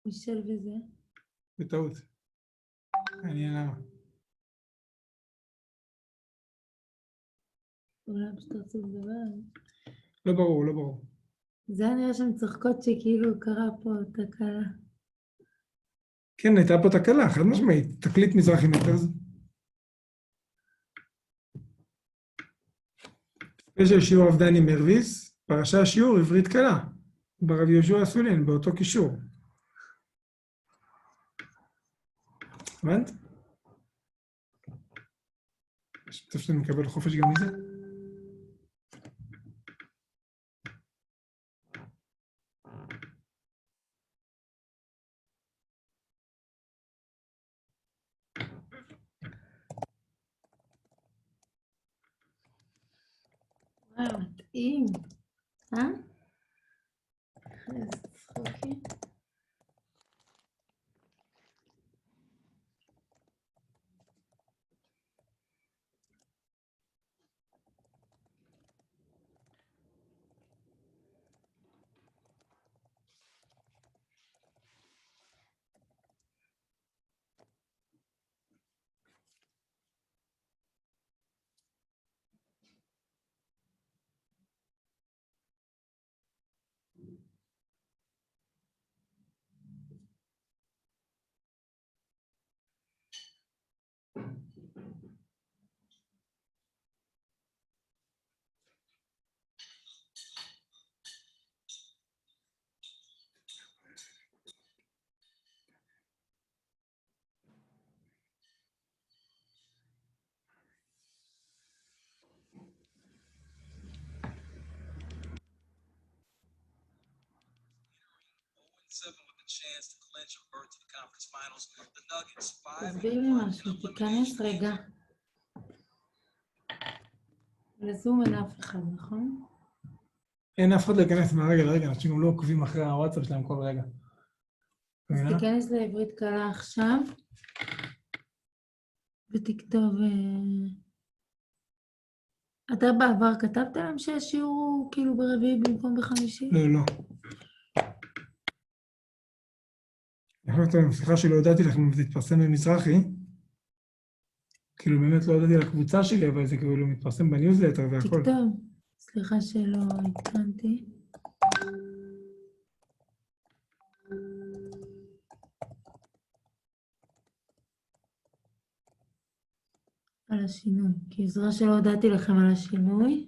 מישל וזה. בטעות. מעניין למה. אולי פשוט רצו לדבר. לא ברור, לא ברור. זה היה נראה שהן צוחקות שכאילו קרה פה תקלה. כן, הייתה פה תקלה, חד משמעית. תקליט מזרחי מטרז. ספיישל שיעור עבדן עם מרוויס, פרשה שיעור עברית קלה, ברב יהושע סולין, באותו קישור. הבנת? יש מצב שאני מקבל חופש גם מזה? וואו, מתאים. איזה צחוקים. תסביר לי משהו, תיכנס רגע. לזום אין אף אחד, נכון? אין אף אחד להיכנס מהרגע לרגע, אנשים גם לא עוקבים אחרי הוואטסאפ שלהם כל רגע. אז תיכנס לעברית קלה עכשיו, ותכתוב... אתה בעבר כתבת להם שהשיעור הוא כאילו ברביעי במקום בחמישי? לא, לא. סליחה שלא הודעתי לכם אם זה התפרסם במזרחי. כאילו באמת לא הודעתי לקבוצה שלי, אבל זה כאילו מתפרסם בניוזלטר והכל. תכתוב. סליחה שלא התקנתי. על השינוי. כי עזרה שלא הודעתי לכם על השינוי.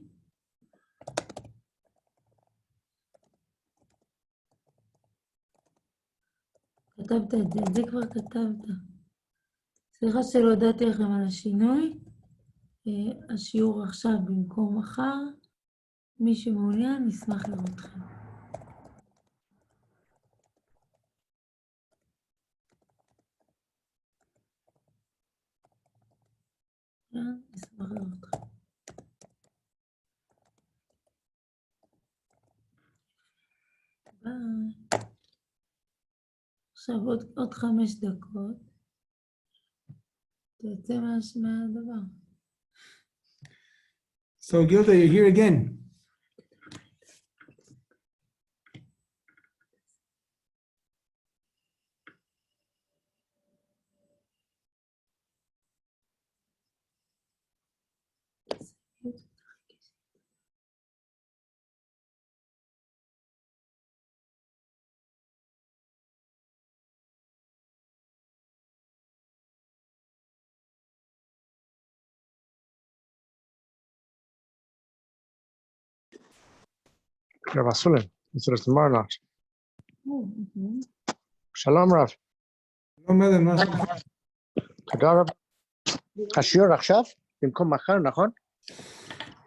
כתבת את זה כבר כתבת. סליחה שלא הודעתי לכם על השינוי. השיעור עכשיו במקום מחר. מי שמעוניין, נשמח לראות אתכם. נשמח לראות אתכם. ביי. עכשיו עוד 5 דקות. תצא מהדבר. So Gilda, you're here again. רב סולן, רוצה לומר לך. שלום רב. שלום אדן, מה שלומך? תודה רבה. השיעור עכשיו, במקום מחר, נכון?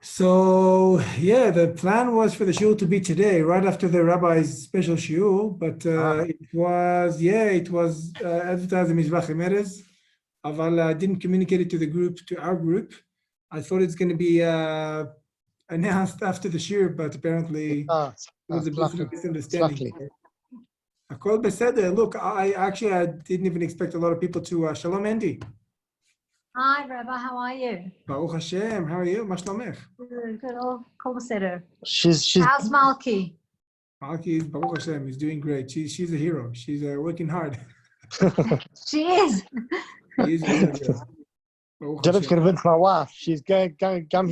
So, yeah, the plan was for the shiur to be today, right after the rabbi's special shiur, but it was advertised in Mizrahi Merez. Aval didn't communicate it to the group, to our group. I thought it's going to be announced after the shiur, but apparently it was a bit of a misunderstanding. Akol beseder. Look, I didn't even expect a lot of people to. Shalom, Andy. Hi, Rabbi. How are you? Baruch Hashem. How are you? Ma shlomech? Good. Kol beseder. She's How's Malki? Malki, Baruch Hashem, is doing great. She's a hero. She's working hard. She is. She is a real hero. Baruch Jennifer's Hashem. convinced my wife. She's going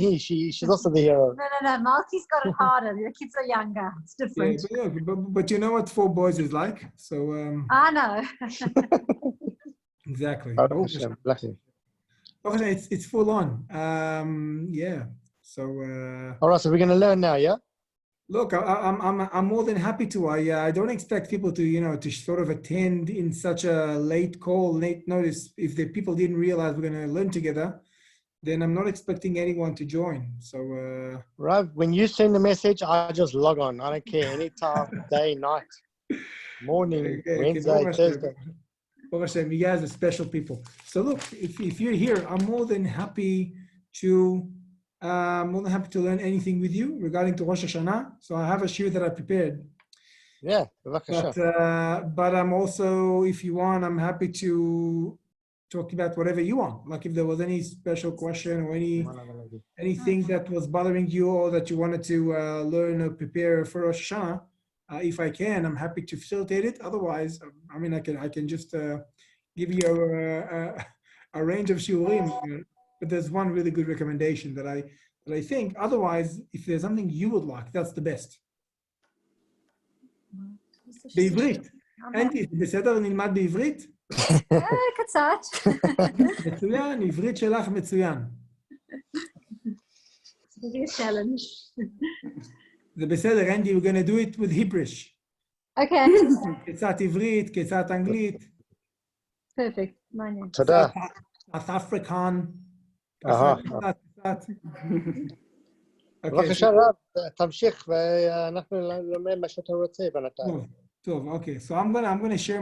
here. She's also the hero. No. Malky's got it harder. Your kids are younger. It's Yeah, different. but you know what 4 boys is like. So I know. exactly. Baruch Baruch Hashem, bless you. Hashem, it's full on. Yeah. So All right, so we're going to learn now, yeah? look, I'm more than happy to. I don't expect people to to sort of attend in such a late notice. If the people didn't realize we're going to learn together, then I'm not expecting anyone to join. So Right, when you send a message, I just log on. I don't care, anytime, day, night, morning, Wednesday, Thursday. Baruch Hashem, you guys are special people. So look, if you're here, I'm more than happy to learn anything with you regarding to Rosh Hashanah. So I have a shiur that I prepared. Yeah, Baruch Hashem. But I'm also, if you want, I'm happy to talk about whatever you want. Like if there was any special question or anything that was bothering you or that you wanted to learn or prepare for Rosh Hashanah, if I can, I'm happy to facilitate it. Otherwise, I mean, I can just give you a range of shiurim. But there's one really good recommendation that I think. Otherwise, if there's something you would like, that's the best. בעברית. אנטי, בסדר נלמד בעברית? קצת. מצוין, עברית שלך מצוין. Maybe a challenge. זה בסדר, אנטי, we're gonna do it with Hebrew. Okay. קצת עברית, קצת אנגלית. Perfect. מעניין. תודה. South African. בבקשה רב, תמשיך ואנחנו נלמד מה שאתה רוצה בינתיים. טוב, okay. So I'm gonna share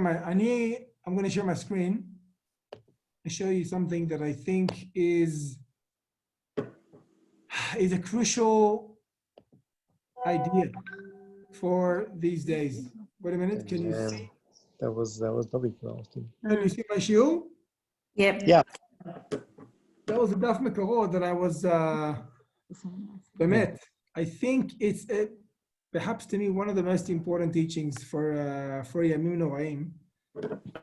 my screen and show you something that I think is a crucial idea for these days. Wait a minute, can you see? That was lovely. Can you see my shiur? Yep. Yeah. That was a daf mekorot that I was באמת, I think it's perhaps to me one of the most important teachings for Yamim Noraim.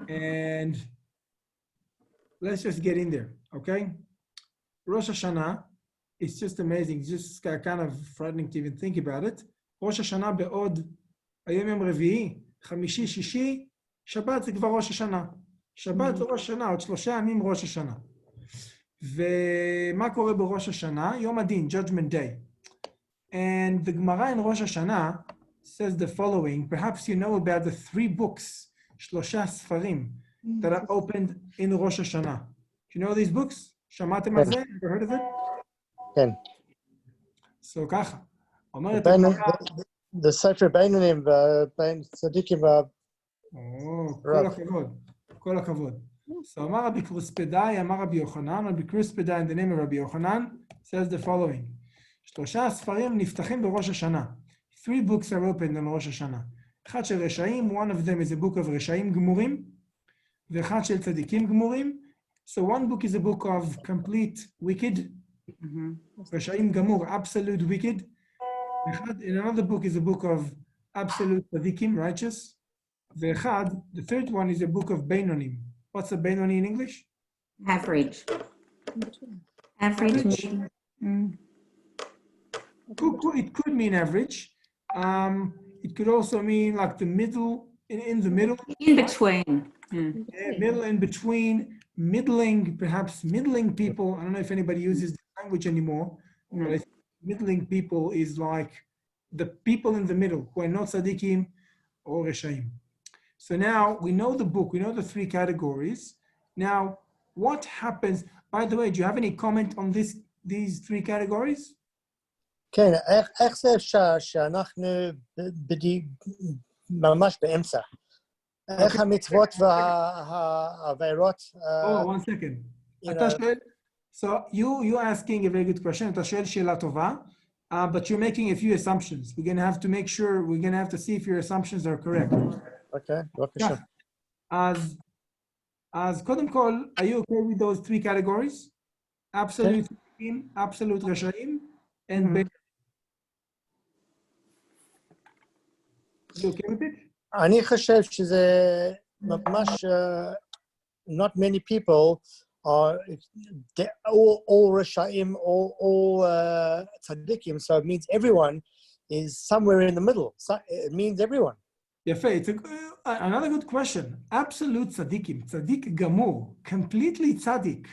And let's just get in there, okay? Rosh Hashanah, it's just amazing, it's just kind of frightening to even think about it. Rosh Hashanah בעוד היום יום רביעי, חמישי, שישי, שבת זה כבר ראש השנה. שבת זה ראש השנה, עוד 3 ימים ראש השנה. ומה קורה בראש השנה? יום הדין, Judgment Day. And the Gemara in Rosh Hashanah says the following. Perhaps you know about the 3 books, 3 ספרים, that are opened in Rosh Hashanah. Do you know these books? שמעתם על זה? Ever heard of it? כן. So ככה. אומרת The Sefer Beinonim ובין צדיקים כל הכבוד, כל הכבוד. So אמר רבי קרוספדאי, אמר רבי יוחנן, רבי קרוספדאי in the name of רבי יוחנן says the following. 3 ספרים נפתחים בראש השנה. 3 books are opened in ראש השנה. אחד של רשעים, one of them is a book of רשעים גמורים, ואחד של צדיקים גמורים. So one book is a book of complete wicked, רשעים גמור, absolute wicked. And another book is a book of absolute צדיקים, righteous. ואחד, the third one is a book of Beinonim. What's a Benoni in English? Average. Average. It could mean average. It could also mean like the middle, in the middle. In between. Middle in between, middling, perhaps middling people. I don't know if anybody uses this language anymore, but I think middling people is like the people in the middle who are not tzaddikim or reshaim. So now we know the book, we know the 3 categories. Now, what happens, by the way, do you have any comment on these 3 categories? כן, איך זה אפשר שאנחנו ממש באמצע? איך המצוות והעבירות... one second. So you're asking a very good question. אתה שואל שאלה טובה, but you're making a few assumptions. We're going to have to make sure, we're going to have to see if your assumptions are correct. Okay, בבקשה. אז קודם כל, are you okay with those 3 categories? Absolute tzadikim, absolute רשעים, and You okay with it? אני חושב שזה ממש, not many people are all Rishayim, all tzaddikim, so it means everyone is somewhere in the middle. So it means everyone. יפה, it's another good question. Absolute tzaddikim, tzaddik gamur, completely tzaddik.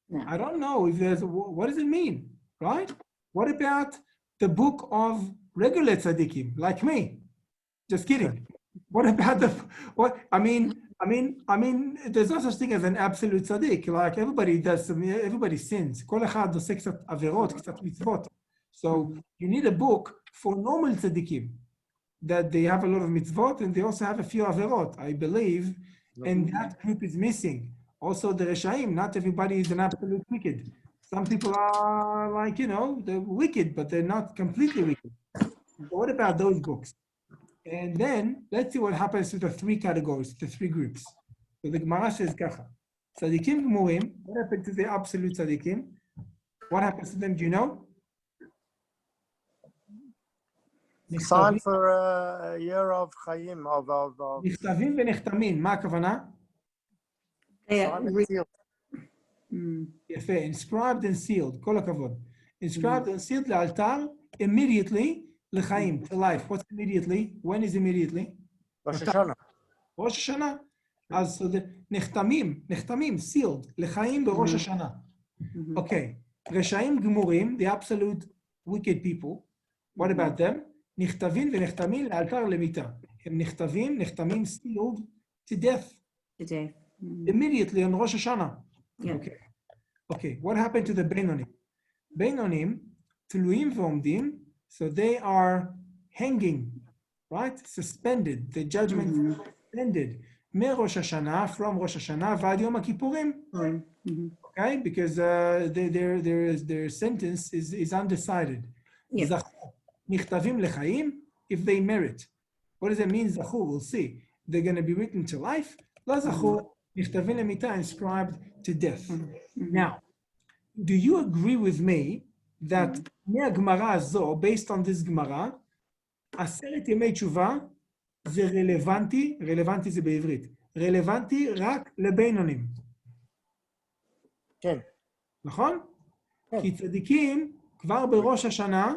No. I don't know if there's, what does it mean, right? What about the book of regular tzaddikim, like me? Just kidding. What about I mean, there's no such thing as an absolute tzaddik. Like everybody sins. כל אחד עושה קצת עבירות, קצת מצוות. So you need a book for normal tzaddikim, that they have a lot of mitzvot and they also have a few averot, I believe, and that group is missing. Also the Reshaim, not everybody is an absolute wicked. Some people are like, they're wicked, but they're not completely wicked. So what about those books? And then let's see what happens to the three categories, the three groups. So the Gemara says kacha. Tzadikim gmurim, what happened to the absolute tzadikim? What happens to them, do you know? Sign for a year of Chaim, of נכתבים ונחתמים, מה הכוונה? sign and seal. יפה, inscribed and sealed, כל הכבוד. Inscribed and sealed לאלתר, immediately לחיים, to life. What's immediately? When is immediately? Rosh Hashanah. ראש השנה. אז נחתמים, sealed, לחיים בראש השנה. Okay, רשעים גמורים, the absolute wicked people, what about them? נכתבים ונחתמים לאלתר למיתה. הם נחתמים sealed to death. Today. Immediately on Rosh Hashanah. Yeah. Okay, what happened to the Beinonim? Beinonim, תלויים ועומדים, so they are hanging, right? Suspended, the judgment is suspended. מראש השנה, from Rosh Hashanah, ועד יום הכיפורים. Okay, because their sentence is undecided. Yeah. נכתבים לחיים, if they merit. What does it mean, זכו? We'll see. They're going to be written to life. לא זכו, נכתבים למיתה, inscribed to death. Now, do you agree with me that מהגמרא הזו, based on this גמרא, 10 ימי תשובה זה רלוונטי זה בעברית, רלוונטי רק לבינונים. כן. נכון? כי צדיקים כבר בראש השנה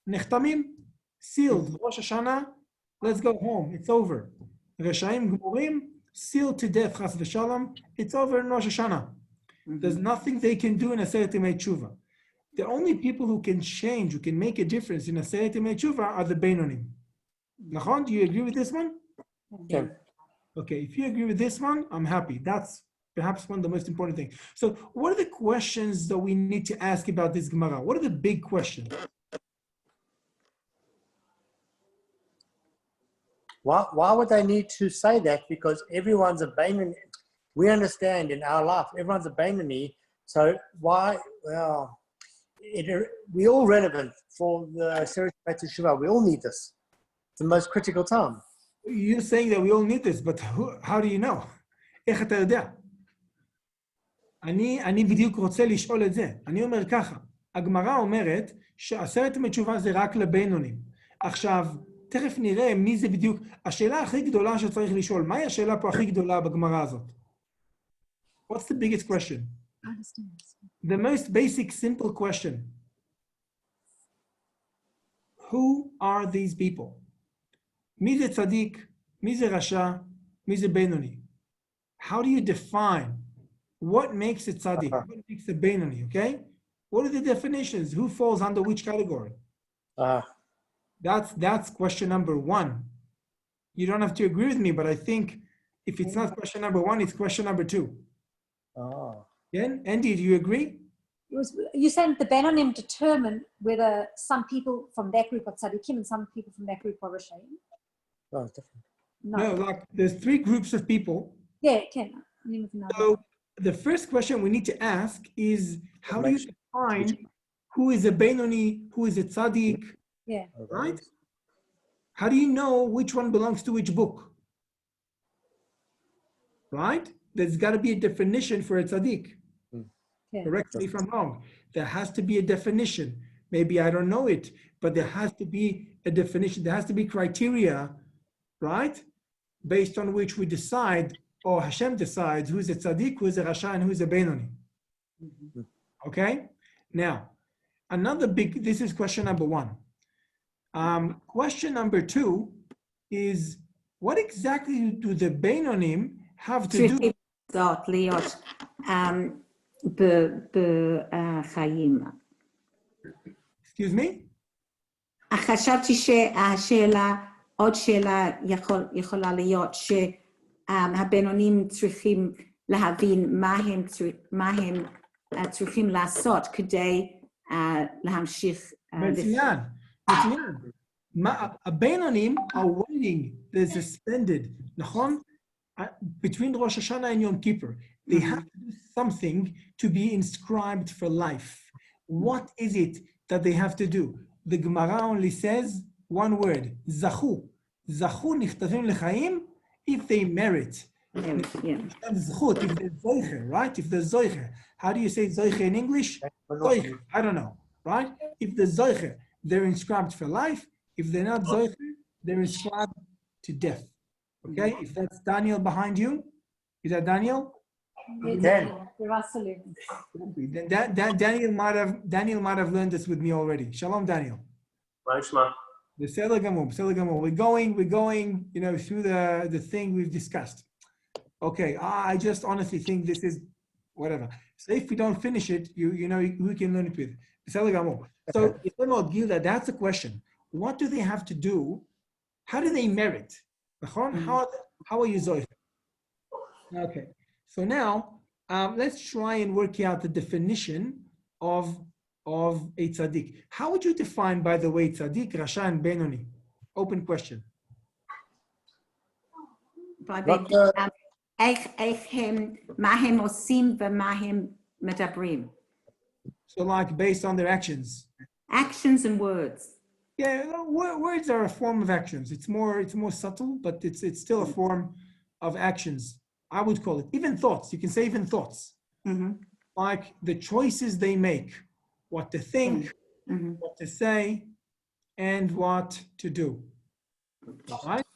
נחתמים, sealed, ראש השנה, let's go home, it's over. רשעים גמורים, sealed to death, חס ושלום, it's over in ראש השנה. There's nothing they can do in 10 ימי תשובה. The only people who can change, who can make a difference in 10 ימי תשובה are the בינונים. נכון? Do you agree with this one? כן. Okay, if you agree with this one, I'm happy. That's perhaps one of the most important things. So what are the questions that we need to ask about this Gemara? What are the big questions? Why would they need to say that? Because everyone's a Bainani. We understand in our life, everyone's a Bainani. So why, well, we're all relevant for the Seret Teshuvah. We all need this. It's the most critical time. You're saying that we all need this, but how do you know? איך אתה יודע? אני בדיוק רוצה לשאול את זה. אני אומר ככה, הגמרא אומרת ש10 ימי תשובה זה רק לבינונים. עכשיו, תכף נראה מי זה בדיוק. השאלה הכי גדולה שצריך לשאול, מהי השאלה פה הכי גדולה בגמרא הזאת? What's the biggest question? The most basic, simple question. Who are these people? מי זה צדיק? מי זה רשע? מי זה בינוני? How do you define what makes a tzaddik? What makes a beinoni, okay? What are the definitions? Who falls under which category? That's question number one. You don't have to agree with me, but I think if it's not question number one, it's question number two. Yeah? Andy, do you agree? You saying the Benonim determine whether some people from that group are tzaddikim and some people from that group are Rishaim? Oh, different. No, like there's 3 groups of people. Yeah, can. So the first question we need to ask is, how do you define who is a Beinoni, who is a tzaddik? Yeah. Right? How do you know which one belongs to which book? Right? There's got to be a definition for a tzaddik. Yeah. Correct me if I'm wrong. There has to be a definition. Maybe I don't know it, but there has to be a definition. There has to be criteria right? Based on which we decide, or Hashem decides, who's a tzaddik, who's a rasha, and who's a benoni. Okay? Now, this is question number one. Question number two is, what exactly do the Beinonim have to do? צריכות להיות בחיים. Excuse me? חשבתי שהשאלה, עוד שאלה יכולה להיות שהבינונים צריכים להבין מה הם צריכים לעשות כדי להמשיך. מצוין. הבינונים are waiting, they're suspended, נכון? Between Rosh Hashanah and Yom Kippur, they have to do something to be inscribed for life. What is it that they have to do? The Gemara only says one word, zachu. Zachu nichtavim lechaim, if they merit. Zchut, if they're zoicher, right? If they're zoicher. How do you say zoicher in English? Zoicher, I don't know, right? If they're zoicher, they're inscribed for life. If they're not zoicher, they're inscribed to death. Okay, if that's Daniel behind you, is that Daniel? Then, Then Daniel might have learned this with me already. Shalom, Daniel. Beseder gamur. We're going, through the thing we've discussed. Okay, I just honestly think this is whatever. So if we don't finish it, we can learn it with. Beseder gamur. So Gilda, that's the question. What do they have to do? How do they merit? How are you zoich? Okay, so now let's try and work out the definition of a tzaddik. How would you define, by the way, tzaddik, rasha, and benoni? Open question. מה הם עושים ומה הם מדברים. So like based on their actions. Actions and words. Yeah, words are a form of actions. It's more subtle, but it's still a form of actions. I would call it even thoughts. You can say even thoughts, like the choices they make, what to think, what to say, and what to do. Right?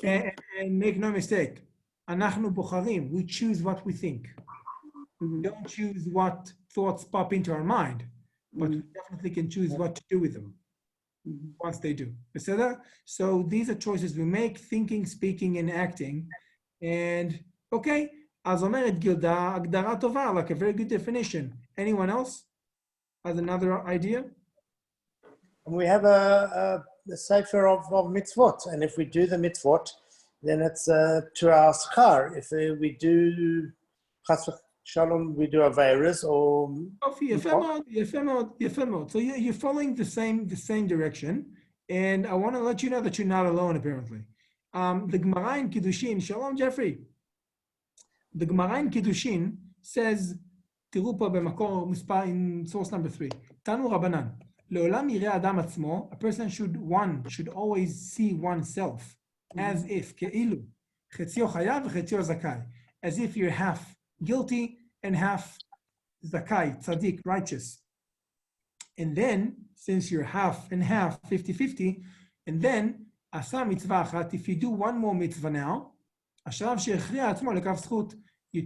And make no mistake, אנחנו בוחרים. We choose what we think. We don't choose what thoughts pop into our mind, but we definitely can choose what to do with them. Once they do. So these are choices we make, thinking, speaking, and acting. And okay, אז אומרת גילדה, הגדרה טובה, like a very good definition. Anyone else has another idea? we have a sefer of mitzvot, and if we do the mitzvot, then it's to our schar. If we do chas Shalom, we do Averis or... יפה מאוד. So you're following the same direction, and I want to let you know that you're not alone, apparently. The Gemara in Kiddushin, Shalom, Jeffrey. The Gemara in Kiddushin says, תראו פה במקור מספר, in source number 3, תנו רבנן, לעולם יראה אדם עצמו, a person should always see oneself as if, כאילו, חציו חייב וחציו זכאי, as if you're half guilty and half zakai, tzaddik, righteous. And then, since you're half and half, 50-50, and then, asa mitzvah achat, if you do one more mitzvah now, השלב שהכריע עצמו לקו זכות, you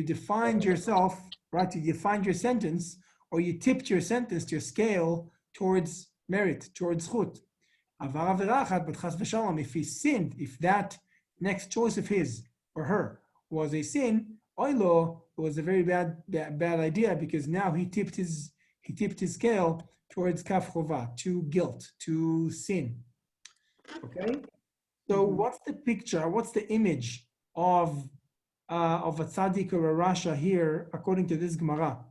defined yourself, right? You defined your sentence, or you tipped your sentence, your scale, towards merit, towards zchut. עבר עבירה אחת, but chas v'shalom, if he sinned, if that next choice of his or her was a sin, oilo, it was a very bad idea, because now he tipped his scale towards kaf chova, to guilt, to sin. Okay, so what's the picture? What's the image of a tzaddik or a rasha here, according to this Gemara?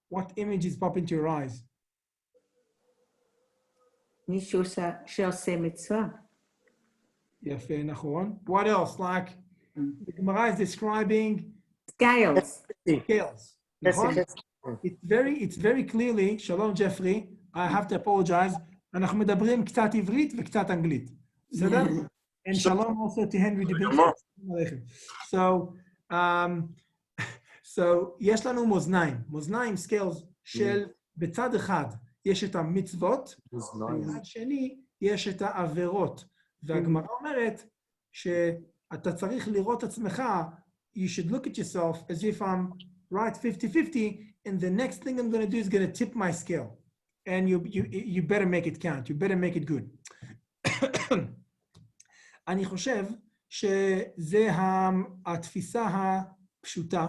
What images pop into your eyes? מישהו שעושה מצווה. יפה, נכון. What else? Like, the Gemara is describing Scales. It's very clearly, Shalom Jeffrey, I have to apologize, אנחנו מדברים קצת עברית וקצת אנגלית. בסדר? And Shalom also to Henry DeBinton. So יש לנו מאזניים scales של בצד אחד יש את המצוות, ובצד שני יש את העבירות. והגמרא אומרת שאתה צריך לראות עצמך, you should look at yourself as if I'm right 50-50, and the next thing I'm going to do is going to tip my scale. And you better make it count, you better make it good. אני חושב שזה התפיסה הפשוטה,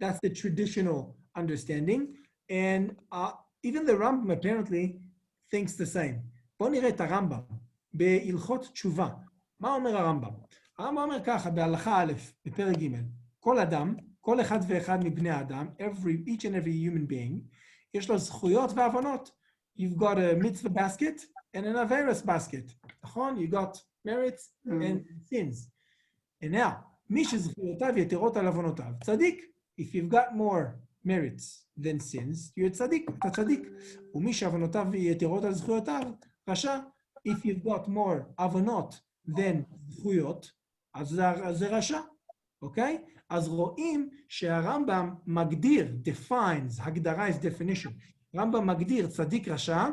that's the traditional understanding, and even the Rambam apparently thinks the same. בואו נראה את הרמב"ם בהלכות תשובה. מה אומר הרמב"ם? הרמב"ם אומר ככה, בהלכה א', בפרק ג', כל אדם, כל אחד ואחד מבני האדם, each and every human being, יש לו זכויות ועוונות. You've got a mitzvah basket and an averos basket. נכון? You got merits and sins. And now, מי שזכויותיו יתרות על עוונותיו, צדיק. If you've got more merits than sins, you're צדיק, אתה צדיק. ומי שעוונותיו יתרות על זכויותיו, רשע. If you've got more עוונות than זכויות, אז זה רשע. אוקיי? אז רואים שהרמב"ם מגדיר, defines, הגדרה is definition. רמב"ם מגדיר צדיק רשע,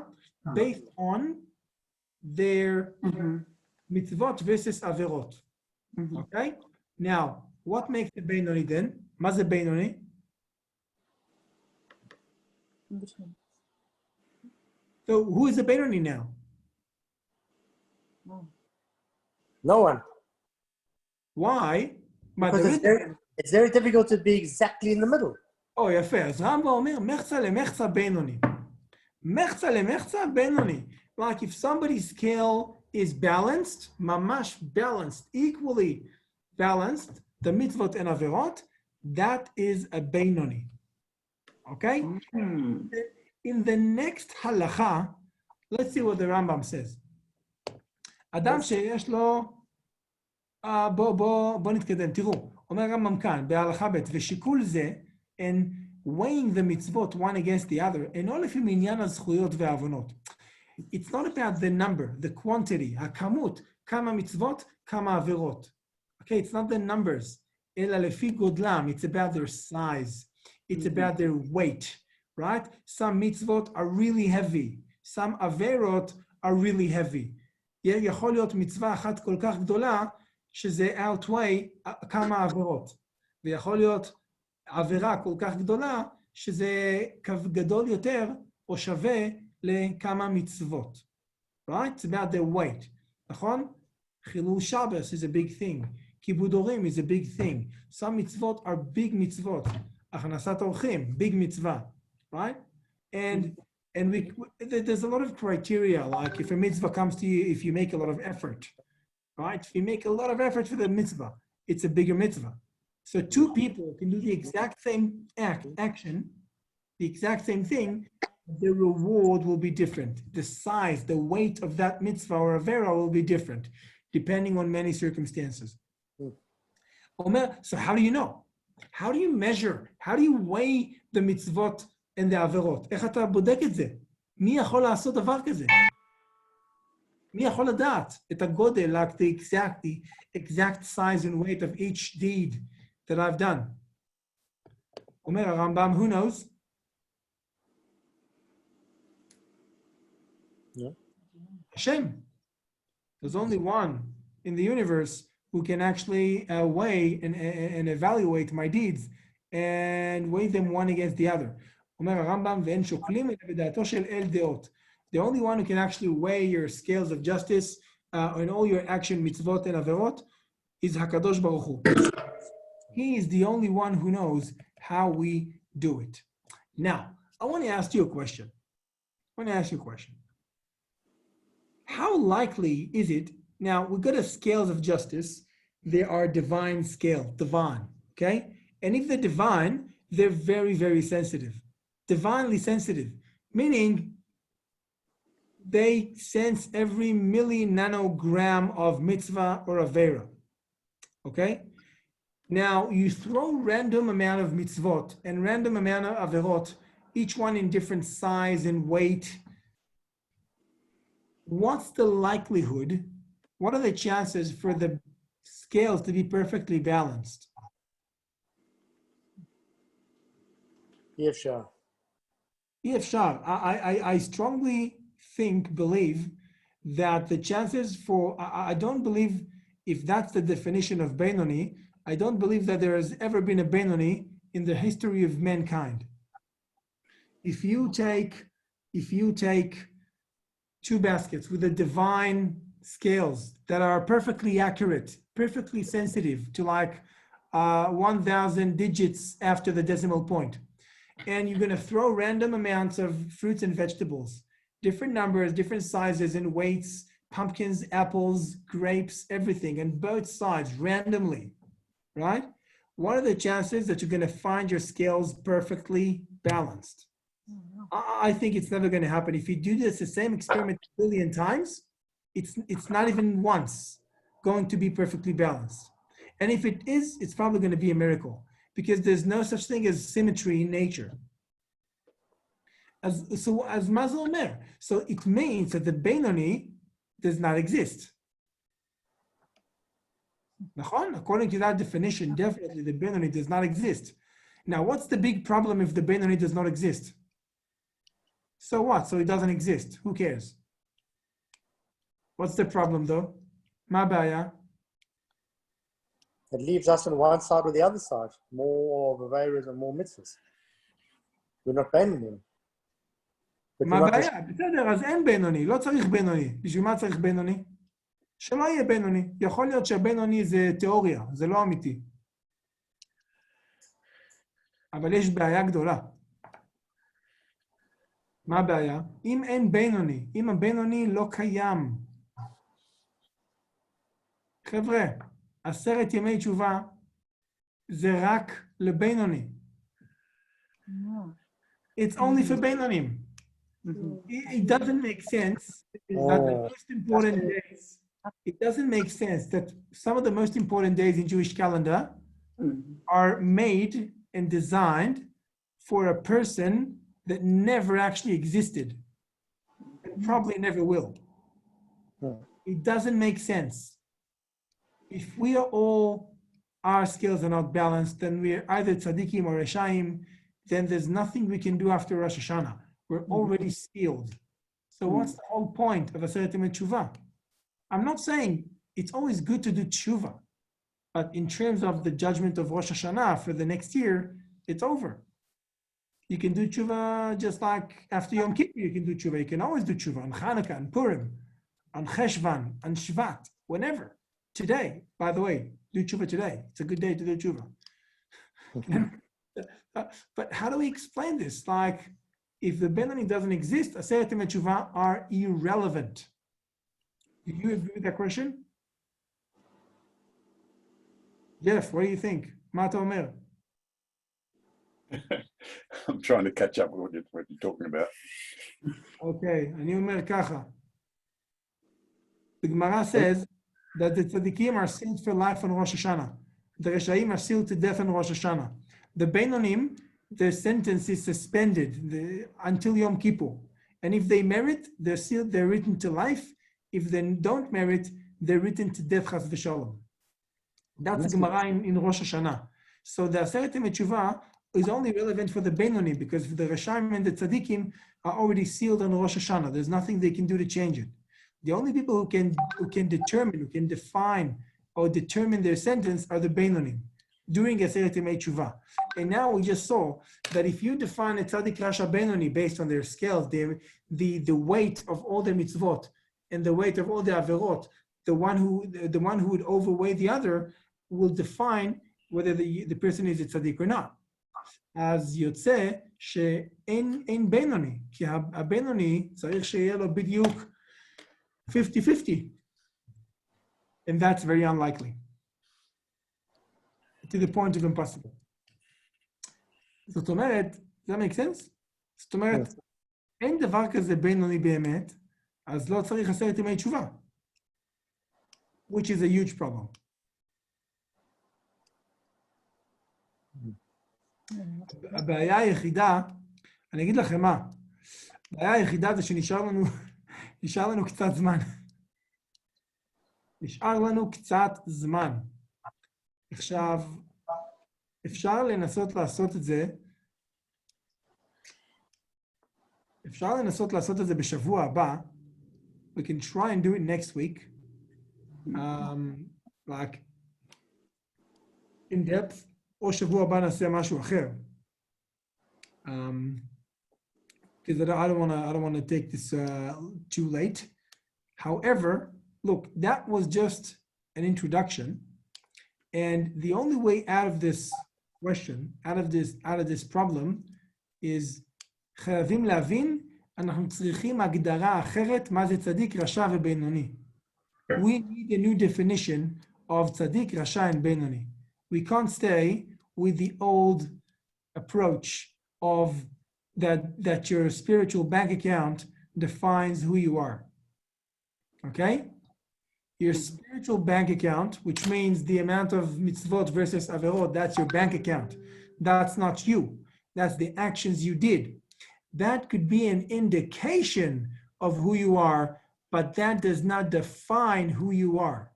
based on their מצוות versus עבירות. אוקיי? Now, what makes the בינוני then? מה זה בינוני? So, who is the בינוני now? No one. Why? Because it's very difficult to be exactly in the middle. Oh, יפה. אז רמב"ם אומר, מחצה למחצה בינוני. מחצה למחצה בינוני. Like if somebody's scale is balanced, ממש balanced, equally balanced, the mitzvot and averot, that is a בינוני. Okay? In the next halacha, let's see what the Rambam says. אדם שיש לו, בוא נתקדם, תראו, אומר רמב"ם כאן, בהלכה ב' ושיקול זה, and weighing the mitzvot one against the other, אינו לפי מניין הזכויות והעוונות. It's not about the number, the quantity, הכמות, כמה מצוות, כמה עבירות. Okay, it's not the numbers, אלא לפי גודלם, it's about their size, it's about their weight, right? Some mitzvot are really heavy, some עבירות are really heavy. יכול להיות מצווה אחת כל כך גדולה, שזה outweigh כמה עבירות. ויכול להיות עבירה כל כך גדולה, שזה גדול יותר, או שווה לכמה מצוות. Right? It's about their weight. נכון? חילול שבס is a big thing. כיבוד הורים is a big thing. Some מצוות are big מצוות. הכנסת אורחים, big מצווה. Right? And there's a lot of criteria, like if a mitzvah comes to you, if you make a lot of effort, right? If you make a lot of effort for the mitzvah, it's a bigger mitzvah. So two people can do the exact same action, the exact same thing, the reward will be different. The size, the weight of that mitzvah or avera will be different, depending on many circumstances. So how do you know? How do you measure? How do you weigh the mitzvot and the עבירות? איך אתה בודק את זה? מי יכול לעשות דבר כזה? מי יכול לדעת את הגודל, like the exact size and weight of each deed that I've done? אומר הרמב"ם, who knows? Yeah. Hashem. There's only one in the universe who can actually weigh and evaluate my deeds and weigh them one against the other. אומר הרמב"ם, ואין שוקלים אלא בדעתו של אל דעות. The only one who can actually weigh your scales of justice and all your action, mitzvot and averot is HaKadosh Baruch Hu. He is the only one who knows how we do it. Now, I want to ask you a question. How likely is it, now we've got a scales of justice, there are divine scale, divine, okay? And if they're divine, they're very, very sensitive. Divinely sensitive, meaning they sense every milli nanogram of mitzvah or avera. Okay? Now you throw random amount of mitzvot and random amount of averot, each one in different size and weight. What's the likelihood? What are the chances for the scales to be perfectly balanced? Yes, sure. I strongly believe that the chances for, I don't believe, if that's the definition of Benoni, I don't believe that there has ever been a Benoni in the history of mankind. If you take two baskets with the divine scales that are perfectly accurate, perfectly sensitive to like 1,000 digits after the decimal point, and you're going to throw random amounts of fruits and vegetables, different numbers, different sizes and weights, pumpkins, apples, grapes, everything, and both sides randomly, right? What are the chances that you're going to find your scales perfectly balanced? I think it's never going to happen. If you do this the same experiment a billion times, it's not even once going to be perfectly balanced. And if it is, it's probably going to be a miracle, because there's no such thing as symmetry in nature. As Mazel Omer, so it means that the Benoni does not exist. According to that definition, definitely the Benoni does not exist. Now, what's the big problem if the Benoni does not exist? So what? So it doesn't exist. Who cares? What's the problem though? Ma baya. It leaves us on one side or the other side. More Bavarians and more mitzvahs. We're not banning them. מה הבעיה? בסדר, אז אין בינוני, לא צריך בינוני. בשביל מה צריך בינוני? שלא יהיה בינוני. יכול להיות שהבינוני זה תיאוריה, זה לא אמיתי. אבל יש בעיה גדולה. מה הבעיה? אם אין בינוני, אם הבינוני לא קיים. חבר'ה, 10 ימי תשובה זה רק לבינוני. It's only for בינונים. It doesn't make sense that the most important days, it doesn't make sense that some of the most important days in Jewish calendar are made and designed for a person that never actually existed and probably never will. It doesn't make sense. If we are all, our scales are not balanced, then we're either tzaddikim or reshaim, then there's nothing we can do after Rosh Hashanah. We're already sealed. So what's the whole point of Aseret Yemei Tshuva? I'm not saying it's always good to do tshuva, but in terms of the judgment of Rosh Hashanah for the next year, it's over. You can do tshuva just like after Yom Kippur, you can do tshuva. You can always do tshuva on Chanukah, on Purim, on Cheshvan, on Shvat, whenever. Today, by the way, do tshuva today. It's a good day to do tshuva. But how do we explain this? Like, if the Benoni doesn't exist, Aseret Yemei Tshuva are irrelevant. Do you agree with that question? Jeff, what do you think? Mata Omer. I'm trying to catch up with what you're talking about. Okay, אני אומר ככה. The Gemara says that the tzaddikim are sealed for life on Rosh Hashanah. The Reshaim are sealed to death on Rosh Hashanah. The Beinonim, their sentence is suspended until Yom Kippur. And if they merit, they're sealed, they're written to life. If they don't merit, they're written to death, chas v'shalom. That's Gemara in Rosh Hashanah. So the Aseret Yemei Tshuva is only relevant for the Benoni because the Reshaim and the Tzadikim are already sealed on Rosh Hashanah. There's nothing they can do to change it. The only people who can define or determine their sentence are the Beinonim during Aseret Yemei Tshuva. And now we just saw that if you define a Tzadik Rasha Benoni based on their scales, the weight of all the mitzvot and the weight of all the averot, the one who would overweigh the other will define whether the person is a tzaddik or not. אז יוצא שאין בינוני, כי הבינוני צריך שיהיה לו בדיוק 50-50. And that's very unlikely. To the point of impossible. זאת אומרת, that makes sense? זאת אומרת, אין דבר כזה בינוני באמת, אז לא צריך 10 ימי תשובה. Which is a huge problem. הבעיה היחידה, אני אגיד לכם מה, הבעיה היחידה זה שנשאר לנו קצת זמן. נשאר לנו קצת זמן. עכשיו, אפשר לנסות לעשות את זה, בשבוע הבא, we can try and do it next week. Like in depth, או שבוע הבא נעשה משהו אחר. Because I don't want to take this too late. However, look, that was just an introduction, and the only way out of this question, out of this problem, is חייבים להבין, אנחנו צריכים הגדרה אחרת מה זה צדיק, רשע ובינוני. We need a new definition of tzaddik, rasha, and benoni. We can't stay with the old approach of that your spiritual bank account defines who you are. Okay? Your spiritual bank account, which means the amount of mitzvot versus averot, that's your bank account. That's not you. That's the actions you did. That could be an indication of who you are, but that does not define who you are.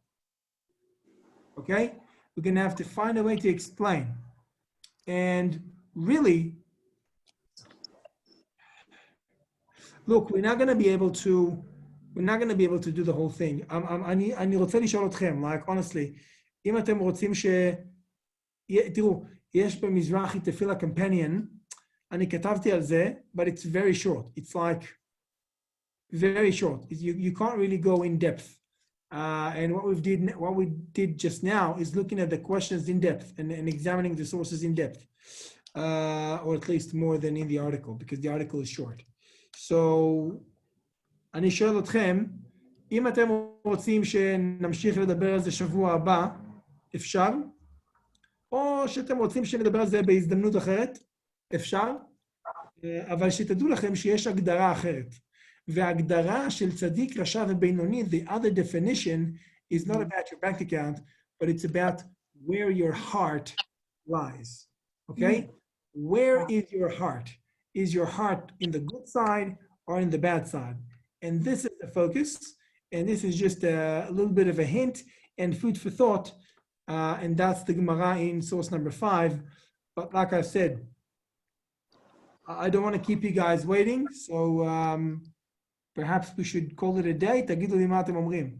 Okay? We're going to have to find a way to explain. And really, look, we're not going to be able to do the whole thing. אני רוצה לשאול אתכם, like, honestly, אם אתם רוצים תראו, יש במזרחי תפילה companion, אני כתבתי על זה, but it's very short. It's like, very short. You can't really go in depth. And what we did just now is looking at the questions in depth and examining the sources in depth, or at least more than in the article, because the article is short. So, אני שואל אתכם, אם אתם רוצים שנמשיך לדבר על זה שבוע הבא, אפשר? או שאתם רוצים שנדבר על זה בהזדמנות אחרת? אפשר? אבל שתדעו לכם שיש הגדרה אחרת. וההגדרה של צדיק, רשע ובינוני, the other definition is not about your bank account, but it's about where your heart lies. Okay? Where is your heart? Is your heart in the good side or in the bad side? And this is the focus. And this is just a little bit of a hint and food for thought. And that's the Gemara in source number 5. But like I said, I don't want to keep you guys waiting. So perhaps we should call it a day. תגידו לי מה אתם אומרים.